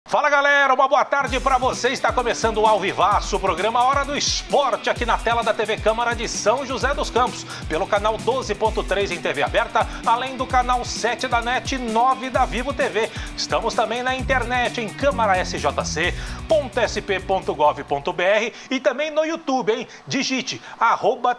Fala galera, uma boa tarde para você. Está começando o Ao Vivaço, o programa Hora do Esporte, aqui na tela da TV Câmara de São José dos Campos, pelo canal 12.3 em TV aberta, além do canal 7 da NET 9 da Vivo TV. Estamos também na internet em câmarasjc.sp.gov.br e também no YouTube, hein? Digite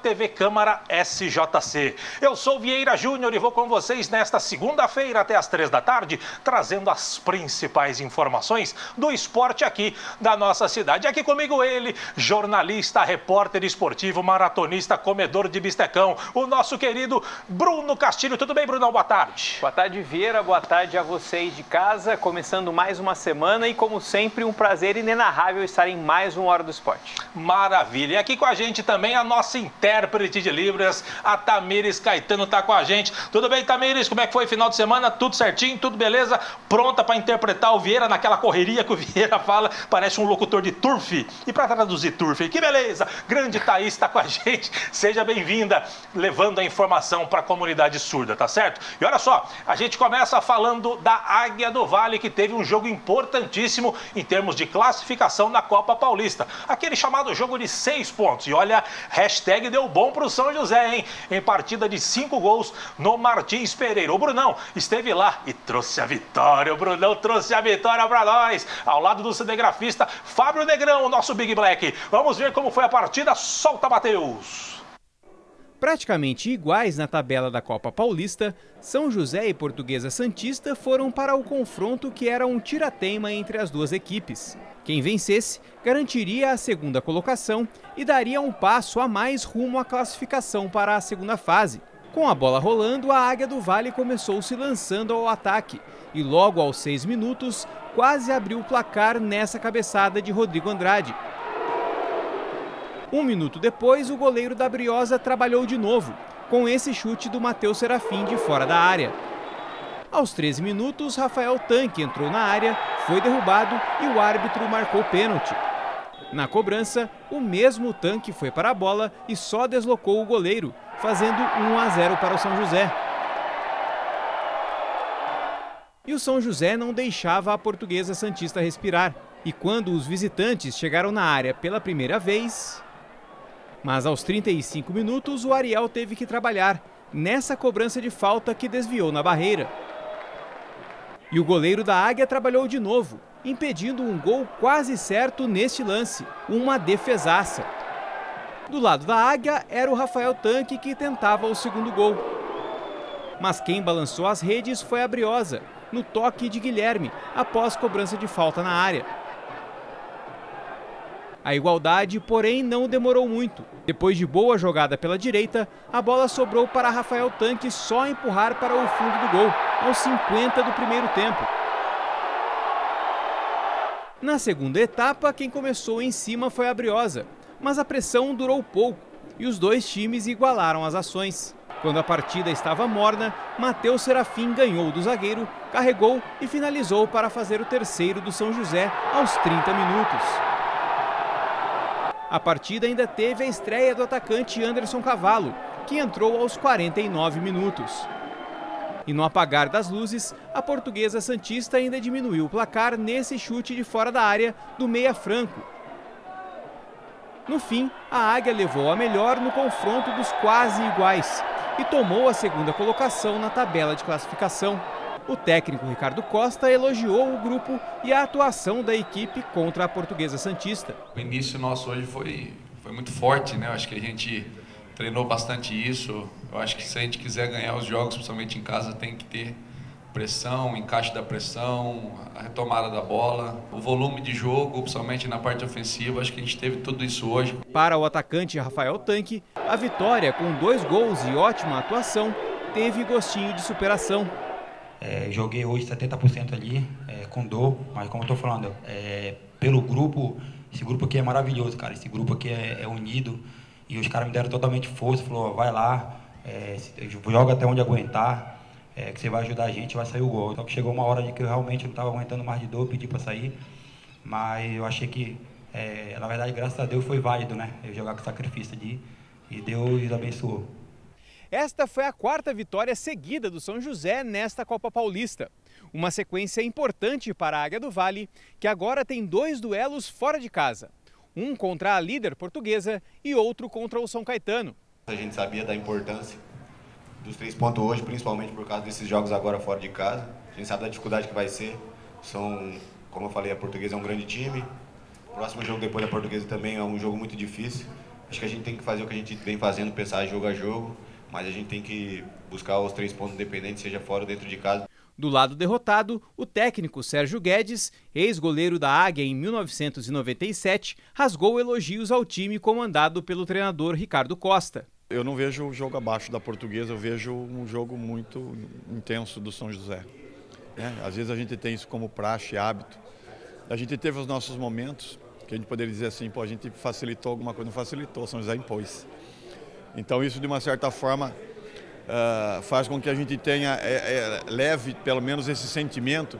@TV Câmara SJC. Eu sou Vieira Júnior e vou com vocês nesta segunda-feira até as 3 da tarde, trazendo as principais informações do esporte aqui da nossa cidade. Aqui comigo ele, jornalista, repórter esportivo, maratonista, comedor de bistecão, o nosso querido Bruno Castilho. Tudo bem, Brunão? Boa tarde. Boa tarde, Vieira. Boa tarde a vocês de casa. Começando mais uma semana e, como sempre, um prazer inenarrável estar em mais uma Hora do Esporte. Maravilha. E aqui com a gente também a nossa intérprete de Libras, a Tamires Caetano, está com a gente. Tudo bem, Tamires? Como é que foi o final de semana? Tudo certinho? Tudo beleza? Pronta para interpretar o Vieira naquela correria que o Vieira fala, parece um locutor de turf. E para traduzir turf, que beleza! Grande Thaís está com a gente, seja bem-vinda, levando a informação para a comunidade surda, tá certo? E olha só, a gente começa falando da Águia do Vale, que teve um jogo importantíssimo em termos de classificação na Copa Paulista. Aquele chamado jogo de 6 pontos. E olha, hashtag deu bom pro São José, hein? Em partida de 5 gols no Martins Pereira. O Brunão esteve lá e trouxe a vitória. O Brunão trouxe a vitória para nós, ao lado do cinegrafista Fábio Negrão, o nosso Big Black. Vamos ver como foi a partida. Solta, Matheus! Praticamente iguais na tabela da Copa Paulista, São José e Portuguesa Santista foram para o confronto que era um tira-teima entre as duas equipes. Quem vencesse garantiria a segunda colocação e daria um passo a mais rumo à classificação para a segunda fase. Com a bola rolando, a Águia do Vale começou se lançando ao ataque e logo aos 6 minutos quase abriu o placar nessa cabeçada de Rodrigo Andrade. 1 minuto depois, o goleiro da Briosa trabalhou de novo, com esse chute do Matheus Serafim de fora da área. Aos 13 minutos, Rafael Tanque entrou na área, foi derrubado e o árbitro marcou pênalti. Na cobrança, o mesmo Tanque foi para a bola e só deslocou o goleiro, fazendo 1-0 para o São José. E o São José não deixava a Portuguesa Santista respirar. E quando os visitantes chegaram na área pela primeira vez... Mas aos 35 minutos, o Ariel teve que trabalhar nessa cobrança de falta que desviou na barreira. E o goleiro da Águia trabalhou de novo, impedindo um gol quase certo neste lance, uma defesaça. Do lado da Águia era o Rafael Tanque que tentava o segundo gol. Mas quem balançou as redes foi a Briosa, no toque de Guilherme, após cobrança de falta na área. A igualdade, porém, não demorou muito. Depois de boa jogada pela direita, a bola sobrou para Rafael Tanque só empurrar para o fundo do gol, aos 50 do primeiro tempo. Na segunda etapa, quem começou em cima foi a Briosa, mas a pressão durou pouco e os dois times igualaram as ações. Quando a partida estava morna, Matheus Serafim ganhou do zagueiro, carregou e finalizou para fazer o terceiro do São José aos 30 minutos. A partida ainda teve a estreia do atacante Anderson Cavallo, que entrou aos 49 minutos. E no apagar das luzes, a Portuguesa Santista ainda diminuiu o placar nesse chute de fora da área do meia Franco. No fim, a Águia levou a melhor no confronto dos quase iguais e tomou a segunda colocação na tabela de classificação. O técnico Ricardo Costa elogiou o grupo e a atuação da equipe contra a Portuguesa Santista. O início nosso hoje foi muito forte, né? Eu acho que a gente treinou bastante isso. Eu acho que se a gente quiser ganhar os jogos, principalmente em casa, tem que ter pressão, encaixe da pressão, a retomada da bola, o volume de jogo, principalmente na parte ofensiva. Acho que a gente teve tudo isso hoje. Para o atacante Rafael Tanque, a vitória com 2 gols e ótima atuação teve gostinho de superação. Joguei hoje 70% ali, com dor, mas como eu tô falando, pelo grupo, esse grupo aqui é maravilhoso, cara. Esse grupo aqui é unido e os caras me deram totalmente força, falou, vai lá, joga até onde aguentar. Que você vai ajudar a gente, vai sair o gol. Então chegou uma hora de que eu realmente não estava aguentando mais de dor, pedi para sair, mas eu achei que, na verdade, graças a Deus foi válido, né? Eu jogar com sacrifício ali e Deus abençoou. Esta foi a 4ª vitória seguida do São José nesta Copa Paulista. Uma sequência importante para a Águia do Vale, que agora tem 2 duelos fora de casa. Um contra a líder portuguesa e outro contra o São Caetano. A gente sabia da importância dos 3 pontos hoje, principalmente por causa desses jogos agora fora de casa. A gente sabe da dificuldade que vai ser. Como eu falei, a Portuguesa é um grande time. O próximo jogo depois da Portuguesa também é um jogo muito difícil. Acho que a gente tem que fazer o que a gente vem fazendo, pensar jogo a jogo, mas a gente tem que buscar os 3 pontos independentes, seja fora ou dentro de casa. Do lado derrotado, o técnico Sérgio Guedes, ex-goleiro da Águia em 1997, rasgou elogios ao time comandado pelo treinador Ricardo Costa. Eu não vejo o jogo abaixo da Portuguesa, eu vejo um jogo muito intenso do São José. Às vezes a gente tem isso como praxe, hábito. A gente teve os nossos momentos, que a gente poderia dizer assim, pô, a gente facilitou alguma coisa, não facilitou, São José impôs. Então isso de uma certa forma faz com que a gente tenha, leve pelo menos esse sentimento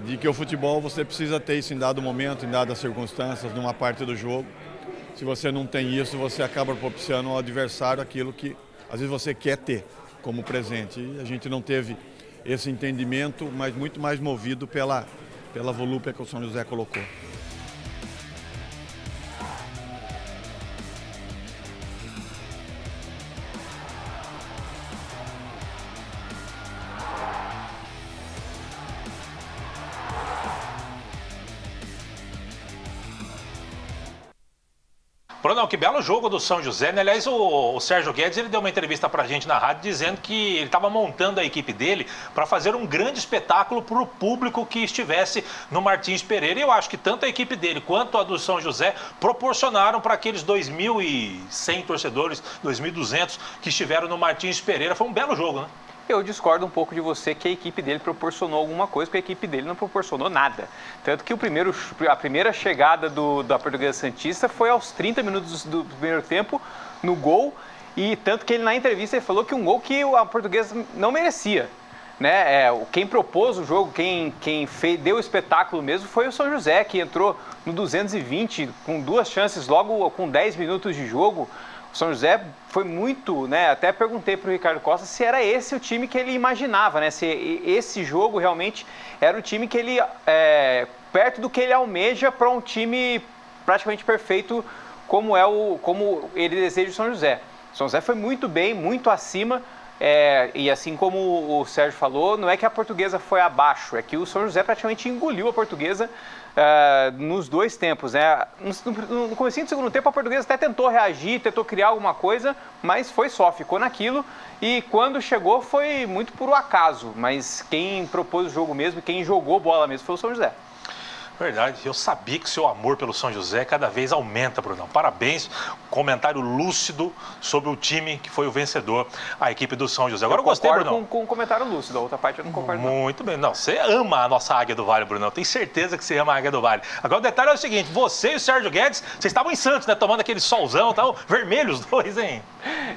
de que o futebol você precisa ter isso em dado momento, em dadas circunstâncias, numa parte do jogo. Se você não tem isso, você acaba propiciando ao adversário aquilo que às vezes você quer ter como presente. E a gente não teve esse entendimento, mas muito mais movido pela volúpia que o São José colocou. Brunão, que belo jogo do São José, né? Aliás, o Sérgio Guedes, ele deu uma entrevista pra gente na rádio dizendo que ele estava montando a equipe dele para fazer um grande espetáculo para o público que estivesse no Martins Pereira. E eu acho que tanto a equipe dele quanto a do São José proporcionaram para aqueles 2.100 torcedores, 2.200 que estiveram no Martins Pereira. Foi um belo jogo, né? Eu discordo um pouco de você que a equipe dele proporcionou alguma coisa, porque a equipe dele não proporcionou nada. Tanto que a primeira chegada da Portuguesa Santista foi aos 30 minutos do primeiro tempo, no gol, e tanto que ele na entrevista ele falou que um gol que a Portuguesa não merecia. Né? Quem propôs o jogo, quem deu o espetáculo mesmo foi o São José, que entrou no 220 com 2 chances logo com 10 minutos de jogo. O São José foi muito, né? Até perguntei para o Ricardo Costa se era esse o time que ele imaginava, né? Se esse jogo realmente era o time que ele, perto do que ele almeja para um time praticamente perfeito como ele deseja o São José. O São José foi muito bem, muito acima, e assim como o Sérgio falou, não é que a Portuguesa foi abaixo, é que o São José praticamente engoliu a Portuguesa nos 2 tempos, né? No comecinho do segundo tempo a Portuguesa até tentou reagir, tentou criar alguma coisa, mas foi só, ficou naquilo, e quando chegou foi muito por acaso, mas quem propôs o jogo mesmo, quem jogou bola mesmo foi o São José. Verdade, eu sabia que seu amor pelo São José cada vez aumenta, Brunão. Parabéns, comentário lúcido sobre o time que foi o vencedor, a equipe do São José. Agora eu gostei, Brunão. Com o comentário lúcido, a outra parte eu não concordo. Muito bem, não, você ama a nossa Águia do Vale, Brunão, tenho certeza que você ama a Águia do Vale. Agora o detalhe é o seguinte, você e o Sérgio Guedes, vocês estavam em Santos, né, tomando aquele solzão, estavam vermelhos os dois, hein?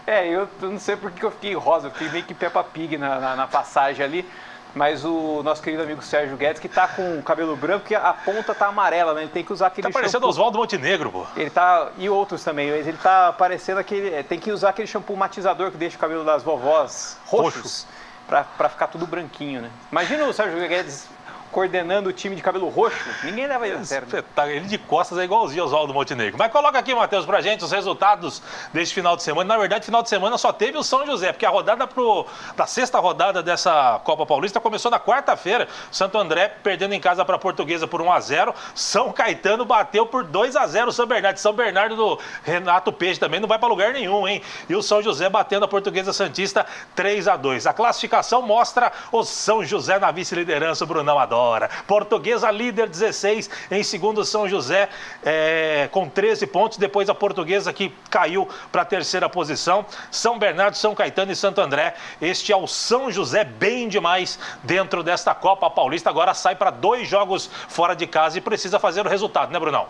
Eu não sei por que eu fiquei rosa, eu fiquei meio que Peppa Pig na passagem ali. Mas o nosso querido amigo Sérgio Guedes, que tá com o cabelo branco, que a ponta tá amarela, né? Ele tem que usar aquele shampoo. Tá parecendo Oswaldo Montenegro, pô. Ele tá, e outros também, mas ele tá parecendo aquele, tem que usar aquele shampoo matizador que deixa o cabelo das vovós roxos, pra ficar tudo branquinho, né? Imagina o Sérgio Guedes coordenando o time de cabelo roxo, ninguém leva ele a sério. Ele de costas é igualzinho ao Oswaldo Montenegro. Mas coloca aqui, Matheus, pra gente os resultados deste final de semana. Na verdade, final de semana só teve o São José, porque a rodada da 6ª rodada dessa Copa Paulista começou na quarta-feira. Santo André perdendo em casa para a Portuguesa por 1-0. São Caetano bateu por 2-0 o São Bernardo. São Bernardo do Renato Peixe também não vai para lugar nenhum, hein? E o São José batendo a Portuguesa Santista 3-2. A classificação mostra o São José na vice-liderança, o Brunão adora. Portuguesa líder 16, em segundo São José com 13 pontos, depois a Portuguesa que caiu para a 3ª posição, São Bernardo, São Caetano e Santo André. Este é o São José bem demais dentro desta Copa Paulista, agora sai para 2 jogos fora de casa e precisa fazer o resultado, né, Brunão?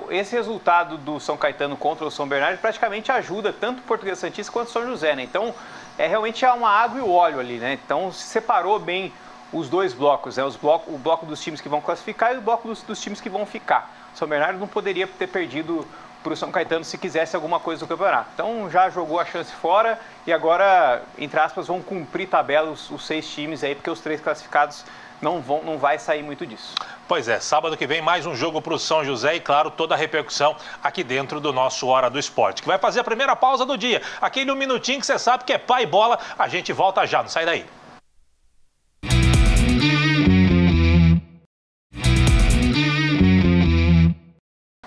Esse resultado do São Caetano contra o São Bernardo praticamente ajuda tanto o Portuguesa Santista quanto o São José, né? Então, realmente uma água e o óleo ali, né? Então, se separou bem os 2 blocos, né? O bloco dos times que vão classificar e o bloco dos times que vão ficar. O São Bernardo não poderia ter perdido para o São Caetano se quisesse alguma coisa do campeonato. Então já jogou a chance fora e agora, entre aspas, vão cumprir tabela os 6 times aí, porque os 3 classificados não vai sair muito disso. Pois é, sábado que vem mais um jogo para o São José e, claro, toda a repercussão aqui dentro do nosso Hora do Esporte, que vai fazer a primeira pausa do dia. Aquele 1 minutinho que você sabe que é pai e bola, a gente volta já, não sai daí.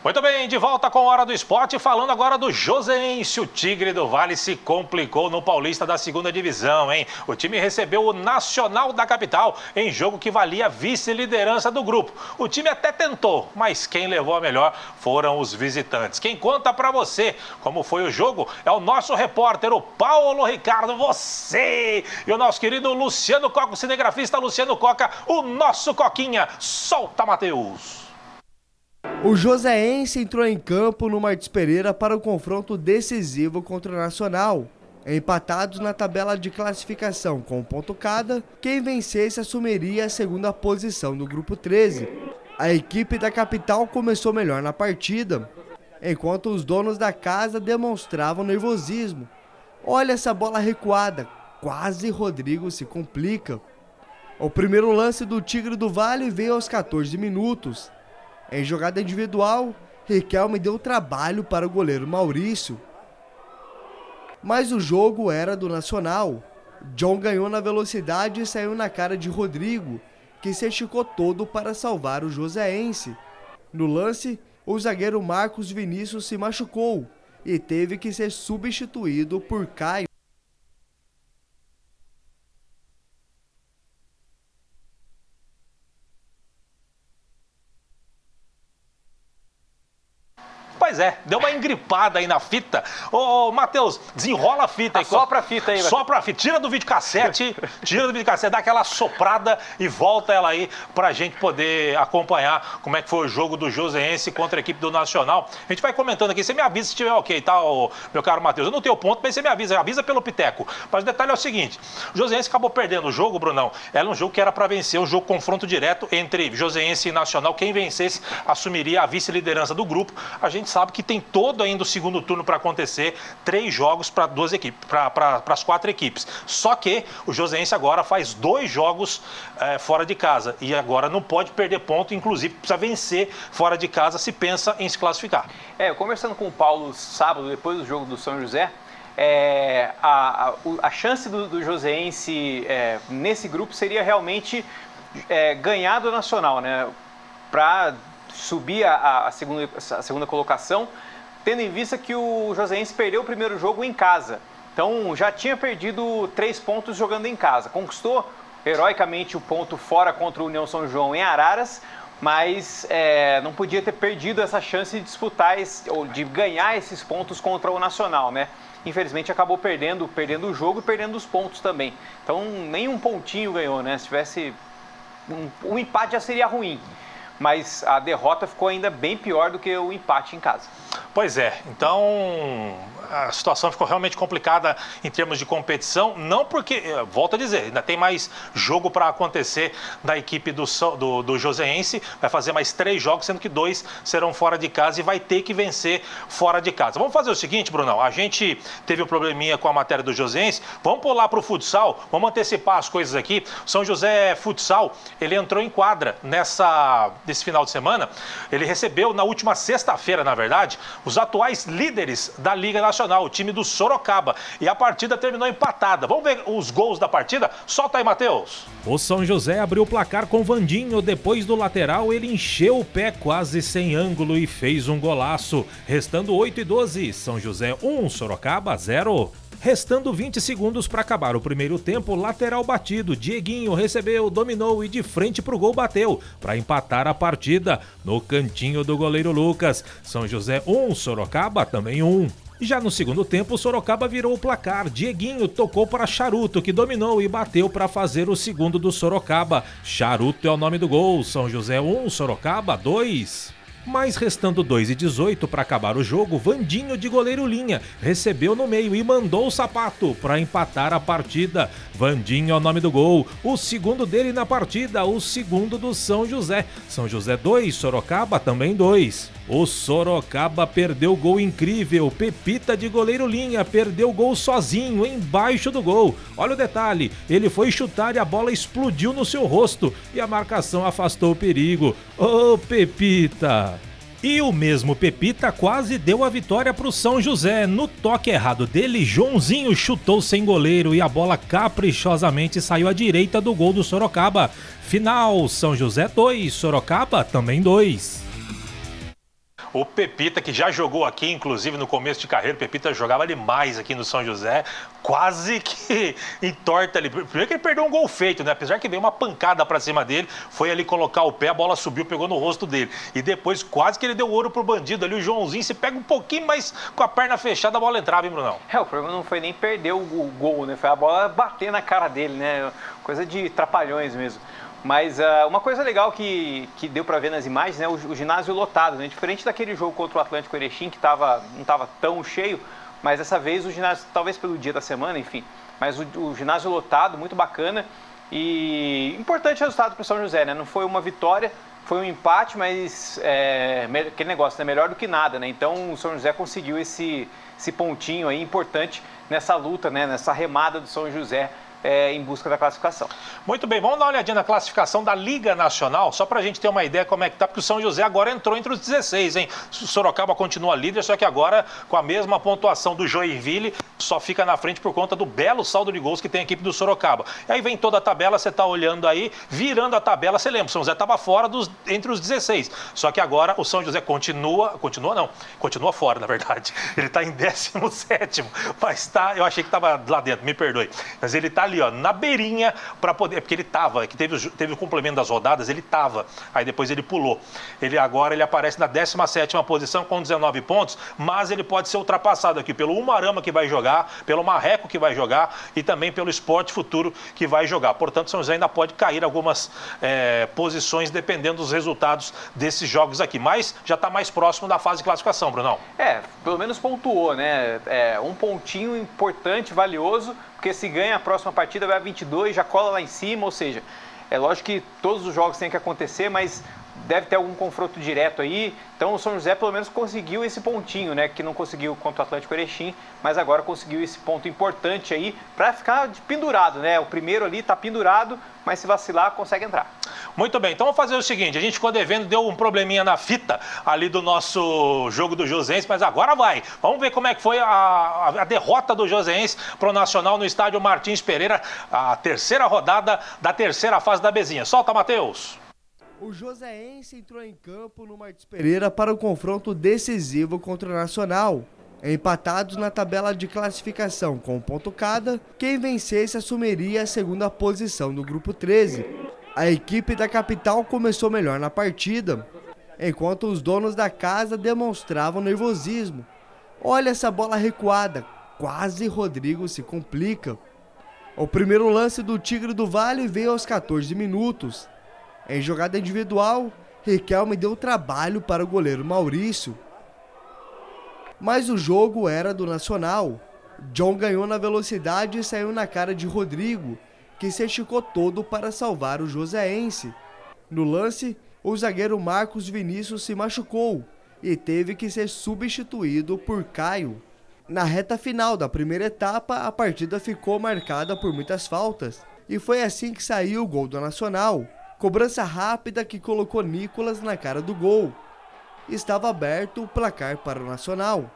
Muito bem, de volta com a Hora do Esporte, falando agora do Joseense. O Tigre do Vale se complicou no Paulista da 2ª Divisão, hein? O time recebeu o Nacional da capital em jogo que valia a vice-liderança do grupo. O time até tentou, mas quem levou a melhor foram os visitantes. Quem conta pra você como foi o jogo é o nosso repórter, o Paulo Ricardo, você! E o nosso querido Luciano Coca, o cinegrafista Luciano Coca, o nosso Coquinha. Solta, Matheus! O Joseense entrou em campo no Martins Pereira para o confronto decisivo contra o Nacional. Empatados na tabela de classificação com um ponto cada, quem vencesse assumiria a 2ª posição do grupo 13. A equipe da capital começou melhor na partida, enquanto os donos da casa demonstravam nervosismo. Olha essa bola recuada, quase Rodrigo se complica. O primeiro lance do Tigre do Vale veio aos 14 minutos. Em jogada individual, Riquelme deu trabalho para o goleiro Maurício. Mas o jogo era do Nacional. John ganhou na velocidade e saiu na cara de Rodrigo, que se esticou todo para salvar o Joseense. No lance, o zagueiro Marcos Vinícius se machucou e teve que ser substituído por Caio. Pois é, deu uma engripada aí na fita. Ô, Matheus, desenrola a fita aí. Sopra a fita aí. Sopra a fita, tira do videocassete, dá aquela soprada e volta ela aí pra gente poder acompanhar como é que foi o jogo do Joseense contra a equipe do Nacional. A gente vai comentando aqui, você me avisa se estiver ok, tá, meu caro Matheus? Eu não tenho ponto, mas você me avisa pelo Piteco. Mas o detalhe é o seguinte, o Joseense acabou perdendo o jogo, Brunão. Era um jogo que era pra vencer, um jogo confronto direto entre Joseense e Nacional. Quem vencesse assumiria a vice-liderança do grupo. A gente sabe que tem todo ainda o segundo turno para acontecer, 3 jogos para 2 equipes, para as 4 equipes. Só que o Joseense agora faz 2 jogos fora de casa e agora não pode perder ponto, inclusive precisa vencer fora de casa se pensa em se classificar. Conversando com o Paulo sábado, depois do jogo do São José, a chance do Joseense nesse grupo seria realmente ganhar do Nacional, né? Para subir a segunda colocação, tendo em vista que o Joseense perdeu o primeiro jogo em casa. Então já tinha perdido 3 pontos jogando em casa. Conquistou heroicamente o ponto fora contra o União São João em Araras, mas não podia ter perdido essa chance de disputar ou de ganhar esses pontos contra o Nacional, né? Infelizmente acabou perdendo o jogo e perdendo os pontos também. Então nem um pontinho ganhou, né? Se tivesse um empate já seria ruim. Mas a derrota ficou ainda bem pior do que o empate em casa. Pois é, então a situação ficou realmente complicada em termos de competição, não porque, volto a dizer, ainda tem mais jogo para acontecer da equipe do Joseense, vai fazer mais 3 jogos, sendo que 2 serão fora de casa e vai ter que vencer fora de casa. Vamos fazer o seguinte, Brunão, a gente teve um probleminha com a matéria do Joseense, vamos pular para o futsal, vamos antecipar as coisas aqui. São José Futsal, ele entrou em quadra nesse final de semana, ele recebeu na última sexta-feira, na verdade, os atuais líderes da Liga Nacional, o time do Sorocaba. E a partida terminou empatada. Vamos ver os gols da partida? Solta aí, Matheus. O São José abriu o placar com Vandinho. Depois do lateral, ele encheu o pé quase sem ângulo e fez um golaço. Restando 8:12. São José 1, Sorocaba 0. Restando 20 segundos para acabar o primeiro tempo, lateral batido, Dieguinho recebeu, dominou e de frente pro gol bateu, para empatar a partida, no cantinho do goleiro Lucas. São José 1, Sorocaba também 1. Já no segundo tempo, o Sorocaba virou o placar, Dieguinho tocou para Charuto, que dominou e bateu para fazer o segundo do Sorocaba. Charuto é o nome do gol, São José 1, Sorocaba 2. Mas restando 2:18 para acabar o jogo, Vandinho de goleiro linha recebeu no meio e mandou o sapato para empatar a partida. Vandinho é o nome do gol, o segundo dele na partida, o segundo do São José. São José 2, Sorocaba também 2. O Sorocaba perdeu gol incrível. Pepita de goleiro linha perdeu gol sozinho embaixo do gol. Olha o detalhe, ele foi chutar e a bola explodiu no seu rosto e a marcação afastou o perigo. Ô, Pepita! E o mesmo Pepita quase deu a vitória para o São José. No toque errado dele, Joãozinho chutou sem goleiro e a bola caprichosamente saiu à direita do gol do Sorocaba. Final, São José 2, Sorocaba também 2. O Pepita, que já jogou aqui, inclusive no começo de carreira, o Pepita jogava demais aqui no São José, quase que entorta ali. Primeiro que ele perdeu um gol feito, né? Apesar que veio uma pancada pra cima dele, foi ali colocar o pé, a bola subiu, pegou no rosto dele. E depois quase que ele deu ouro pro bandido ali, o Joãozinho, se pega um pouquinho, mas com a perna fechada a bola entrava, hein, Brunão? O problema não foi nem perder o gol, né? Foi a bola bater na cara dele, né? Coisa de trapalhões mesmo. Mas uma coisa legal que deu para ver nas imagens, né, o ginásio lotado, né, diferente daquele jogo contra o Atlético Erechim, que não estava tão cheio, mas dessa vez o ginásio, talvez pelo dia da semana, enfim, mas o ginásio lotado, muito bacana e importante resultado para o São José, né, não foi uma vitória, foi um empate, mas aquele negócio, né, melhor do que nada, né, então o São José conseguiu esse pontinho aí importante nessa luta, né, nessa remada do São José, em busca da classificação. Muito bem, vamos dar uma olhadinha na classificação da Liga Nacional, só para a gente ter uma ideia como é que tá, porque o São José agora entrou entre os 16, hein? O Sorocaba continua líder, só que agora com a mesma pontuação do Joinville, só fica na frente por conta do belo saldo de gols que tem a equipe do Sorocaba. E aí vem toda a tabela, você tá olhando aí, virando a tabela, você lembra, o São José estava fora entre os 16, só que agora o São José continua fora, na verdade. Ele tá em 17º, mas eu achei que estava lá dentro, me perdoe, mas ele tá ali, ó, na beirinha para poder, porque ele tava, que teve o complemento das rodadas, ele tava, aí depois ele pulou. Ele aparece na 17ª posição com 19 pontos, mas ele pode ser ultrapassado aqui pelo Umarama que vai jogar, pelo Marreco que vai jogar e também pelo Sport Futuro que vai jogar. Portanto, São José ainda pode cair algumas posições dependendo dos resultados desses jogos aqui, mas já está mais próximo da fase de classificação, Brunão. Pelo menos pontuou, né? Um pontinho importante, valioso, porque se ganha a próxima partida vai a 22, já cola lá em cima, ou seja, é lógico que todos os jogos têm que acontecer, mas deve ter algum confronto direto aí, então o São José pelo menos conseguiu esse pontinho, né, que não conseguiu contra o Atlético Erechim, mas agora conseguiu esse ponto importante aí para ficar pendurado, né, o primeiro ali tá pendurado, mas se vacilar consegue entrar. Muito bem, então vamos fazer o seguinte, a gente ficou devendo, deu um probleminha na fita ali do nosso jogo do Josense, mas agora vai. Vamos ver como é que foi a derrota do Josense pro Nacional no estádio Martins Pereira, a terceira rodada da terceira fase da Bezinha. Solta, Matheus! O Joseense entrou em campo no Martins Pereira para o confronto decisivo contra o Nacional. Empatados na tabela de classificação com um ponto cada, quem vencesse assumiria a segunda posição do grupo 13. A equipe da capital começou melhor na partida, enquanto os donos da casa demonstravam nervosismo. Olha essa bola recuada, quase Rodrigo se complica. O primeiro lance do Tigre do Vale veio aos 14 minutos. Em jogada individual, Riquelme deu trabalho para o goleiro Maurício. Mas o jogo era do Nacional. John ganhou na velocidade e saiu na cara de Rodrigo, que se esticou todo para salvar o Joseense. No lance, o zagueiro Marcos Vinícius se machucou e teve que ser substituído por Caio. Na reta final da primeira etapa, a partida ficou marcada por muitas faltas, e foi assim que saiu o gol do Nacional. Cobrança rápida que colocou Nicolas na cara do gol. Estava aberto o placar para o Nacional.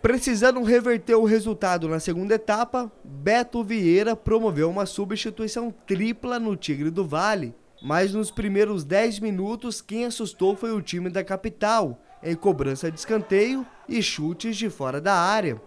Precisando reverter o resultado na segunda etapa, Beto Vieira promoveu uma substituição tripla no Tigre do Vale. Mas nos primeiros 10 minutos, quem assustou foi o time da capital, em cobrança de escanteio e chutes de fora da área.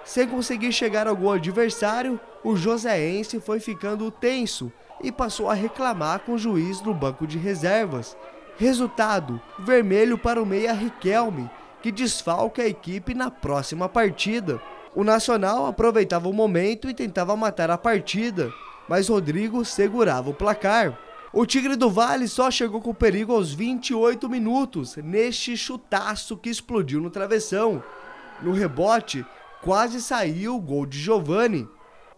Sem conseguir chegar ao gol adversário, o Joseense foi ficando tenso e passou a reclamar com o juiz no banco de reservas. Resultado: vermelho para o meia Riquelme, que desfalca a equipe na próxima partida. O Nacional aproveitava o momento e tentava matar a partida, mas Rodrigo segurava o placar. O Tigre do Vale só chegou com perigo aos 28 minutos, neste chutaço que explodiu no travessão. No rebote, quase saiu o gol de Giovani.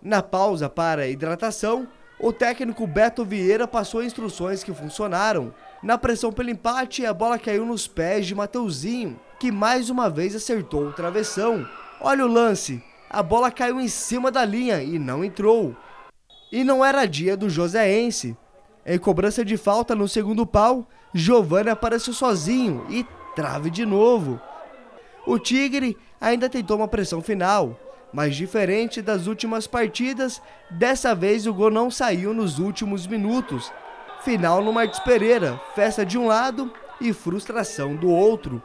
Na pausa para a hidratação, o técnico Beto Vieira passou instruções que funcionaram. Na pressão pelo empate, a bola caiu nos pés de Mateuzinho, que mais uma vez acertou o travessão. Olha o lance, a bola caiu em cima da linha e não entrou. E não era dia do Joseense. Em cobrança de falta no segundo pau, Giovani apareceu sozinho e trave de novo. O Tigre ainda tentou uma pressão final, mas diferente das últimas partidas, dessa vez o gol não saiu nos últimos minutos. Final no Martins Pereira, festa de um lado e frustração do outro.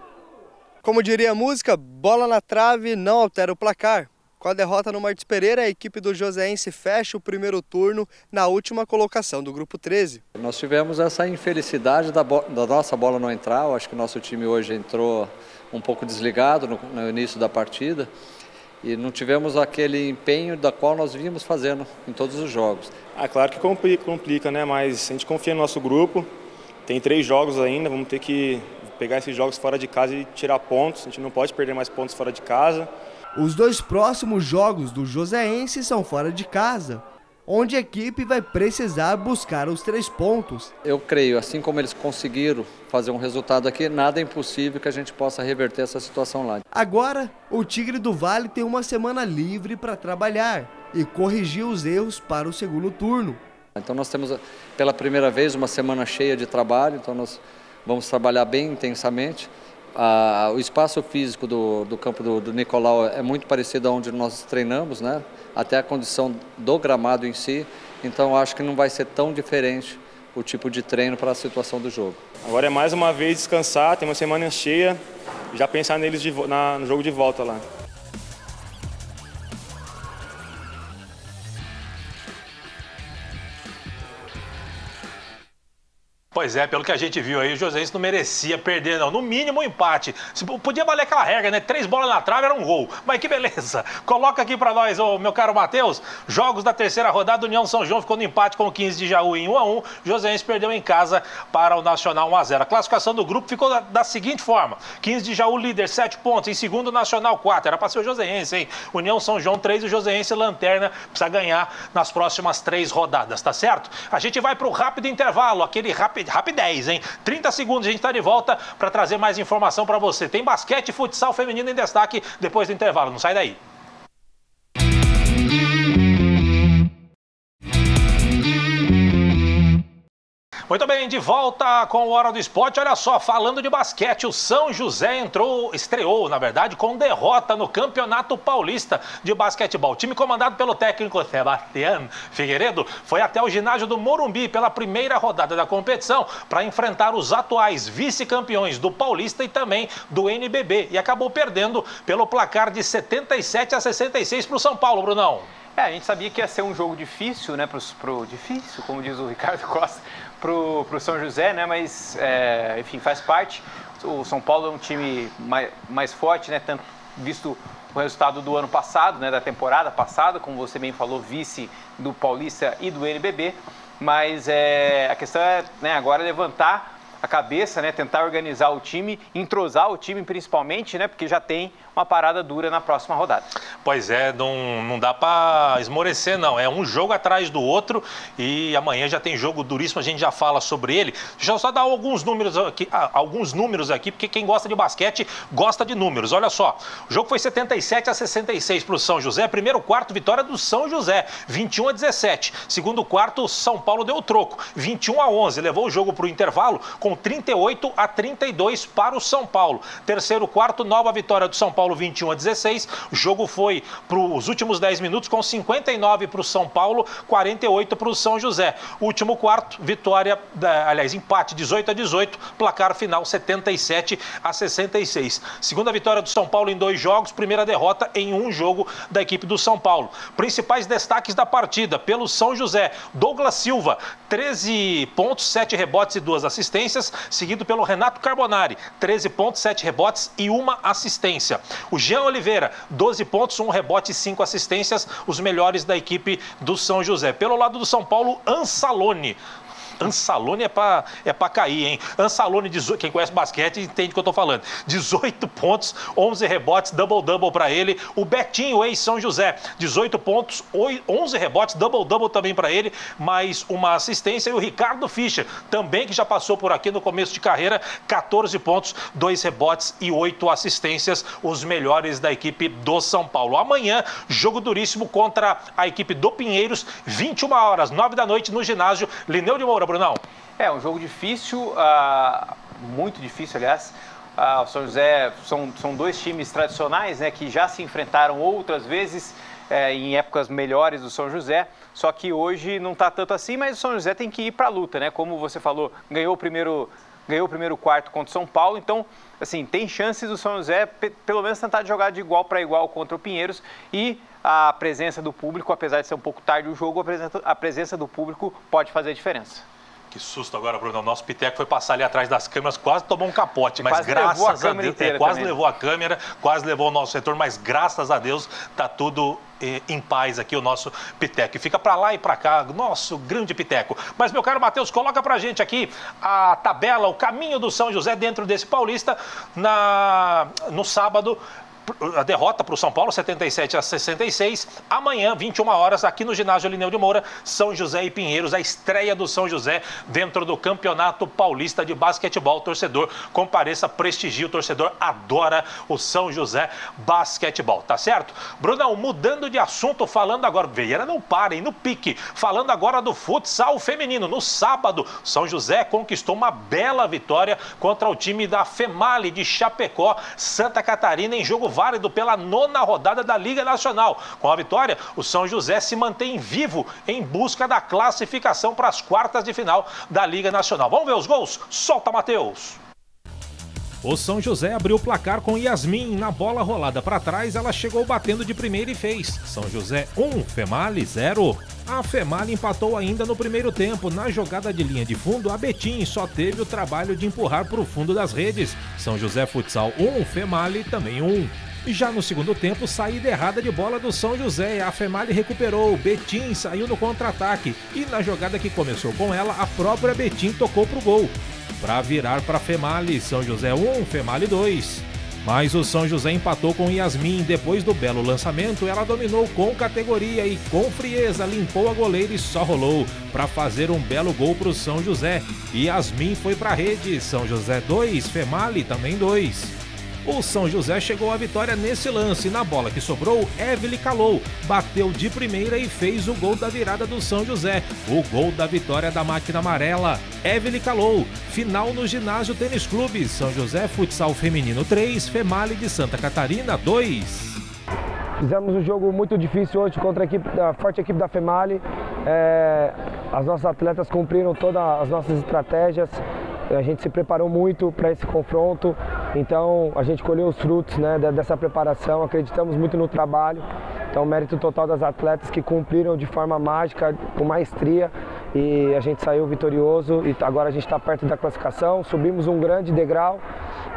Como diria a música, bola na trave não altera o placar. Com a derrota no Martins Pereira, a equipe do Joseense fecha o primeiro turno na última colocação do Grupo 13. Nós tivemos essa infelicidade da nossa bola não entrar. Eu acho que o nosso time hoje entrou um pouco desligado no início da partida e não tivemos aquele empenho da qual nós vínhamos fazendo em todos os jogos. Claro que complica, né? Mas a gente confia no nosso grupo, tem 3 jogos ainda, vamos ter que pegar esses jogos fora de casa e tirar pontos, a gente não pode perder mais pontos fora de casa. Os 2 próximos jogos do Joseense são fora de casa, onde a equipe vai precisar buscar os 3 pontos. Eu creio, assim como eles conseguiram fazer um resultado aqui, nada é impossível que a gente possa reverter essa situação lá. Agora, o Tigre do Vale tem uma semana livre para trabalhar e corrigir os erros para o segundo turno. Então nós temos pela primeira vez uma semana cheia de trabalho, então nós vamos trabalhar bem intensamente. O espaço físico do campo do Nicolau é muito parecido a onde nós treinamos, né? Até a condição do gramado em si, então acho que não vai ser tão diferente o tipo de treino para a situação do jogo. Agora é mais uma vez descansar, tem uma semana cheia, já pensar neles no jogo de volta lá. Pois é, pelo que a gente viu aí, o Joseense não merecia perder, não. No mínimo um empate. Podia valer aquela regra, né? 3 bolas na trave era um gol. Mas que beleza. Coloca aqui pra nós, meu caro Matheus. Jogos da terceira rodada, União São João ficou no empate com o 15 de Jaú em 1-1. Joseense perdeu em casa para o Nacional 1-0. A classificação do grupo ficou da seguinte forma. 15 de Jaú líder, 7 pontos. Em segundo, Nacional 4. Era pra ser o Joseense, hein? União São João 3, o Joseense lanterna. Precisa ganhar nas próximas 3 rodadas, tá certo? A gente vai pro rápido intervalo, aquele rapidez, hein? 30 segundos, a gente tá de volta para trazer mais informação para você. Tem basquete e futsal feminino em destaque depois do intervalo. Não sai daí. Muito bem, de volta com o Hora do Esporte. Olha só, falando de basquete, o São José estreou, na verdade, com derrota no Campeonato Paulista de Basquetebol. O time comandado pelo técnico Sebastián Figueiredo foi até o ginásio do Morumbi pela primeira rodada da competição para enfrentar os atuais vice-campeões do Paulista e também do NBB. E acabou perdendo pelo placar de 77-66 para o São Paulo, Brunão. A gente sabia que ia ser um jogo difícil, né? Difícil, como diz o Ricardo Costa, pro São José, né? Mas, enfim, faz parte. O São Paulo é um time mais forte, né? Tanto visto o resultado do ano passado, né? Da temporada passada, como você bem falou, vice do Paulista e do NBB. Mas a questão é, né, agora levantar a cabeça, né? Tentar organizar o time, entrosar o time principalmente, né? Porque já tem uma parada dura na próxima rodada. Pois é, não dá para esmorecer, não. É um jogo atrás do outro e amanhã já tem jogo duríssimo, a gente já fala sobre ele. Deixa eu só dar alguns números aqui, porque quem gosta de basquete gosta de números. Olha só, o jogo foi 77-66 para o São José. Primeiro quarto, vitória do São José, 21-17. Segundo quarto, São Paulo deu o troco, 21-11. Levou o jogo para o intervalo com 38-32 para o São Paulo. Terceiro quarto, nova vitória do São Paulo, 21-16. O jogo foi para os últimos 10 minutos com 59 para o São Paulo, 48 para o São José. Último quarto, empate 18-18, placar final 77-66. Segunda vitória do São Paulo em 2 jogos, primeira derrota em 1 jogo da equipe do São Paulo. Principais destaques da partida pelo São José: Douglas Silva, 13 pontos, 7 rebotes e 2 assistências, seguido pelo Renato Carbonari, 13 pontos, 7 rebotes e 1 assistência. O Jean Oliveira, 12 pontos, 1 rebote e 5 assistências, os melhores da equipe do São José. Pelo lado do São Paulo, Ansalone, Ansalone é pra cair, hein? Ansalone, quem conhece basquete entende o que eu tô falando. 18 pontos, 11 rebotes, double-double para ele. O Betinho, ex-São José, 18 pontos, 11 rebotes, double-double também para ele, mais uma assistência. E o Ricardo Fischer, também que já passou por aqui no começo de carreira, 14 pontos, 2 rebotes e 8 assistências, os melhores da equipe do São Paulo. Amanhã, jogo duríssimo contra a equipe do Pinheiros, 21 horas, 9 da noite, no ginásio Lineu de Moura, Brunão. É um jogo difícil, muito difícil, aliás. O São José são dois times tradicionais, né, que já se enfrentaram outras vezes em épocas melhores do São José, só que hoje não está tanto assim, mas o São José tem que ir para a luta, né? Como você falou, ganhou o primeiro quarto contra o São Paulo, então, assim, tem chances do São José pelo menos tentar jogar de igual para igual contra o Pinheiros, e a presença do público, apesar de ser um pouco tarde o jogo, a presença do público pode fazer a diferença. Que susto agora, Bruno. O nosso Piteco foi passar ali atrás das câmeras, quase tomou um capote, mas graças a Deus, quase levou a câmera, quase levou o nosso retorno, mas graças a Deus tá tudo em paz aqui, o nosso Piteco. E fica para lá e para cá, nosso grande Piteco. Mas, meu caro Matheus, coloca pra gente aqui a tabela, o caminho do São José dentro desse Paulista no sábado. A derrota para o São Paulo, 77-66. Amanhã, 21 horas, aqui no ginásio Lineu de Moura, São José e Pinheiros, a estreia do São José dentro do Campeonato Paulista de Basquetebol. O torcedor compareça, prestigie, o torcedor adora o São José Basquetebol, tá certo? Brunão, mudando de assunto, falando agora, Vieira não para, hein, no pique, falando agora do futsal feminino. No sábado, São José conquistou uma bela vitória contra o time da Female de Chapecó, Santa Catarina, em jogo válido pela 9ª rodada da Liga Nacional. Com a vitória, o São José se mantém vivo em busca da classificação para as quartas de final da Liga Nacional. Vamos ver os gols? Solta, Matheus! O São José abriu o placar com Yasmin. Na bola rolada para trás, ela chegou batendo de primeira e fez. São José 1, Female 0. A Female empatou ainda no primeiro tempo. Na jogada de linha de fundo, a Betim só teve o trabalho de empurrar para o fundo das redes. São José Futsal 1, Female também 1. Já no segundo tempo, saída errada de bola do São José. A Female recuperou, Betim saiu no contra-ataque. E na jogada que começou com ela, a própria Betim tocou pro gol. Para virar para a Female, São José 1, Female 2. Mas o São José empatou com Yasmin. Depois do belo lançamento, ela dominou com categoria e com frieza, limpou a goleira e só rolou para fazer um belo gol para o São José. Yasmin foi para a rede, São José 2, Female também 2. O São José chegou à vitória nesse lance. Na bola que sobrou, Evelyn calou, bateu de primeira e fez o gol da virada do São José. O gol da vitória da máquina amarela. Evelyn calou. Final no ginásio Tênis Clube. São José Futsal Feminino 3, Female de Santa Catarina 2. Fizemos um jogo muito difícil hoje contra a forte equipe da Female. As nossas atletas cumpriram todas as nossas estratégias. A gente se preparou muito para esse confronto, então a gente colheu os frutos, né, dessa preparação, acreditamos muito no trabalho. Então, mérito total das atletas que cumpriram de forma mágica, com maestria, e a gente saiu vitorioso. E agora a gente está perto da classificação, subimos um grande degrau,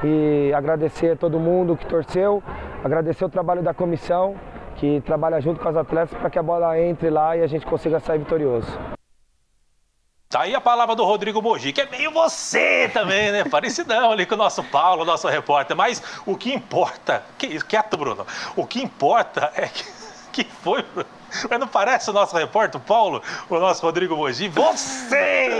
e agradecer a todo mundo que torceu, agradecer o trabalho da comissão, que trabalha junto com as atletas para que a bola entre lá e a gente consiga sair vitorioso. Tá aí a palavra do Rodrigo Mogi, que é meio você também, né? Parecidão ali com o nosso Paulo, nosso repórter. Mas o que importa... Que isso? Quieto, Bruno. O que importa é que foi... Mas não parece o nosso repórter, o Paulo, o nosso Rodrigo Mogi? Você!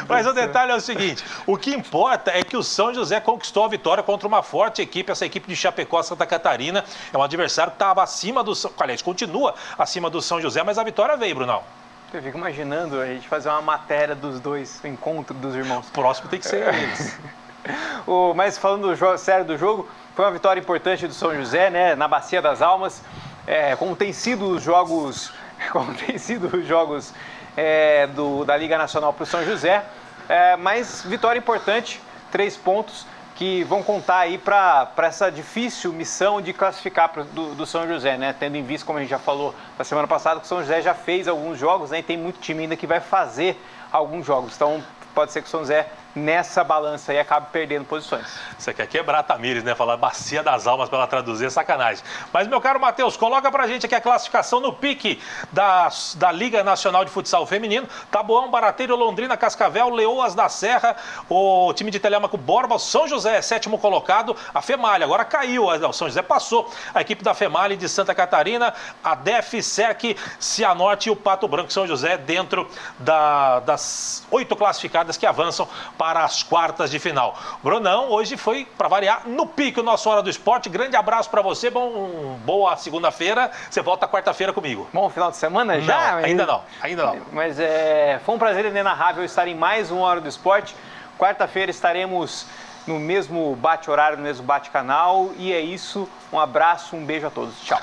Mas o detalhe é o seguinte, o que importa é que o São José conquistou a vitória contra uma forte equipe, essa equipe de Chapecó, Santa Catarina. É um adversário que estava acima do... Aliás, continua acima do São José, mas a vitória veio, Brunão. Eu fico imaginando a gente fazer uma matéria dos dois, o encontro dos irmãos. O próximo tem que ser eles. Mas falando sério do jogo, foi uma vitória importante do São José, né, na Bacia das Almas. Como tem sido os jogos, da Liga Nacional para o São José. Mas vitória importante, 3 pontos que vão contar aí para essa difícil missão de classificar do São José, né? Tendo em vista, como a gente já falou na semana passada, que o São José já fez alguns jogos, né? E tem muito time ainda que vai fazer alguns jogos. Então, pode ser que o São José nessa balança e acabe perdendo posições. Você quer quebrar a Tamires, né? Falar bacia das almas para ela traduzir, é sacanagem. Mas, meu caro Matheus, coloca pra gente aqui a classificação no pique da Liga Nacional de Futsal Feminino. Taboão, Barateiro, Londrina, Cascavel, Leoas da Serra, o time de Telêmaco Borba, o São José, 7º colocado, a Femalha agora caiu, não, o São José passou, a equipe da Femalha de Santa Catarina, a DEF, SEC, Cianorte e o Pato Branco São José dentro das 8 classificadas que avançam para as quartas de final. Brunão hoje foi, para variar, no pique o nosso Hora do Esporte. Grande abraço para você, boa segunda-feira. Você volta quarta-feira comigo. Bom final de semana já? Não, ainda não, ainda não. Mas foi um prazer inenarrável estar em mais um Hora do Esporte. Quarta-feira estaremos no mesmo bate-horário, no mesmo bate-canal. E é isso, um abraço, um beijo a todos. Tchau.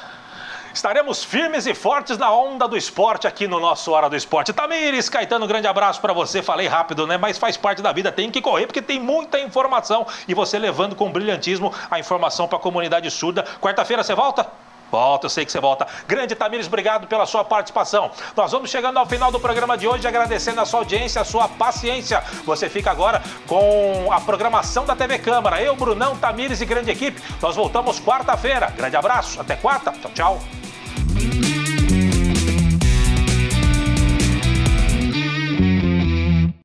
Estaremos firmes e fortes na onda do esporte aqui no nosso Hora do Esporte. Tamires Caetano, grande abraço para você. Falei rápido, né? Mas faz parte da vida, tem que correr porque tem muita informação e você levando com brilhantismo a informação para a comunidade surda. Quarta-feira você volta? Volta, eu sei que você volta. Grande Tamires, obrigado pela sua participação. Nós vamos chegando ao final do programa de hoje, agradecendo a sua audiência, a sua paciência. Você fica agora com a programação da TV Câmara. Eu, Brunão, Tamires e grande equipe. Nós voltamos quarta-feira. Grande abraço, até quarta. Tchau, tchau.